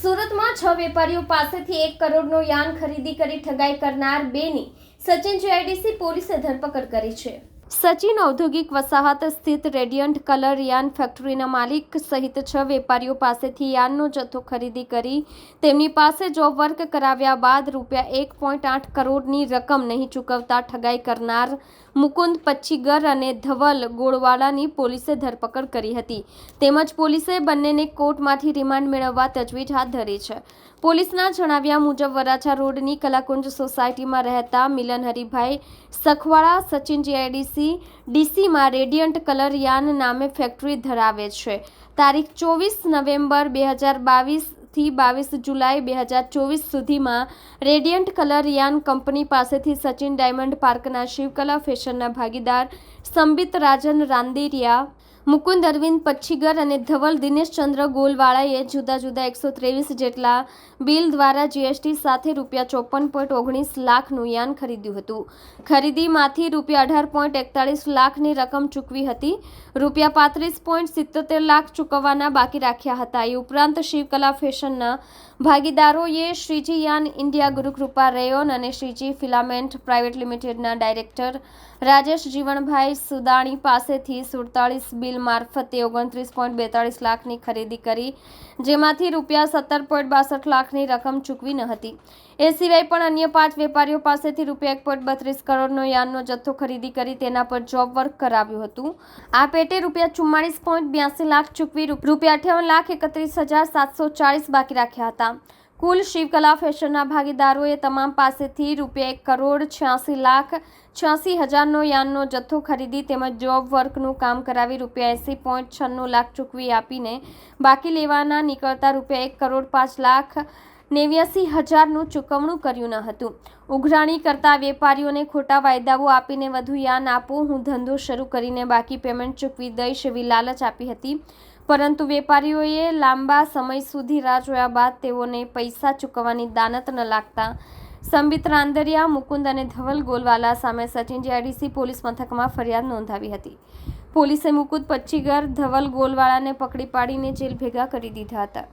સુરતમાં 6 વેપારીઓ પાસેથી 1 કરોડનો યાન ખરીદી કરી ઠગાઈ કરનાર બેની સચિન જીઆઈડીસી પોલીસે ધરપકડ કરી છે। સચિન ઔદ્યોગિક વસાહત સ્થિત રેડિયન્ટ કલર યાન ફેક્ટરીના માલિક સહિત 6 વેપારીઓ પાસેથી યાનનો જથ્થો ખરીદી કરી તેમની પાસે જોબ વર્ક કરાવ્યા બાદ ₹1.8 કરોડની રકમ નહીં ચૂકવતા ઠગાઈ કરનાર મુકુંદ પચ્ચીગર અને ધવલ ગોળવાલાની પોલીસે ધરપકડ કરી હતી। તેમજ પોલીસે બંનેને કોર્ટમાંથી રિમાન્ડ મેળવવા તજવીજ હાથ ધરી છે। પોલીસના જણાવ્યા મુજબ વરાછા રોડની કલાકુંજ સોસાયટીમાં રહેતા મિલન હરિભાઈ સખવાળા સચિન જીઆઈડીસી ડીસીમાં રેડિયન્ટ કલર યાન નામે ફેક્ટરી ધરાવે છે। તારીખ 24 નવેમ્બર 2022 થી 22 જુલાઈ 2024 સુધીમાં રેડિયન્ટ કલર યાન કંપની પાસેથી સચિન ડાયમંડ પાર્કના શિવકલા ફેશનના ભાગીદાર સંબિત રાજન રાંદેરિયા, મુકુંદ અરવિંદ પચ્ચીગર અને ધવલ દિનેશચંદ્ર ગોલવાળાએ જુદા જુદા 123 જેટલા બિલ દ્વારા જીએસટી સાથે ₹54.19 લાખનું યાન ખરીદ્યું હતું। ખરીદીમાંથી ₹18.41 લાખની રકમ ચૂકવી હતી। ₹35.77 લાખ ચૂકવવાના બાકી રાખ્યા હતા। એ ઉપરાંત શિવકલા ફેશનના ભાગીદારોએ Shreeji yarn India Gurukrupa rayon અને શ્રીજી ફિલામેન્ટ પ્રાઇવેટ લિમિટેડના ડાયરેક્ટર રાજેશ જીવણભાઈ સુદાણી પાસેથી 47 બિલ મારફતે 29.42 લાખની ખરીદી કરી, જેમાંથી ₹17.62 લાખની રકમ ચૂકવી ન હતી। એ સિવાય પણ અન્ય 5 વેપારીઓ પાસેથી ₹1.32 કરોડનો યાનનો જથ્થો ખરીદી કરી તેના પર જોબ વર્ક કરાવ્યું હતું। આ પેટે ₹44.82 લાખ ચૂકવી ₹58,31,740 બાકી રાખ્યા હતા। કુલ શિવકલા ફેશનના ભાગીદારોએ તમામ પાસેથી ₹1,86,86,000નો યાનનો જથ્થો ખરીદી તેમજ જોબ વર્કનું કામ કરાવી ₹80.96 લાખ ચૂકવી આપીને બાકી લેવાના નીકળતા ₹1,05,89,000નું ચૂકવણું કર્યું ન હતું। ઉઘરાણી કરતા વેપારીઓને ખોટા વાયદાઓ આપીને વધુ યાન આપો, હું ધંધો શરૂ કરીને બાકી પેમેન્ટ ચૂકવી દઈશ એવી લાલચ આપી હતી, પરંતુ વેપારીઓએ લાંબા સમય સુધી રાહ જોયા બાદ તેઓને પૈસા ચૂકવવાની દાનત ન લાગતા સંબિત રાંદેરિયા, મુકુંદ અને ધવલ ગોલવાલા સામે સચિન જીઆઈડીસી પોલીસ મથકમાં ફરિયાદ નોંધાવી હતી। પોલીસે મુકુંદ પચ્ચીગર, ધવલ ગોલવાલાને પકડી પાડીને જેલ ભેગા કરી દીધા હતા।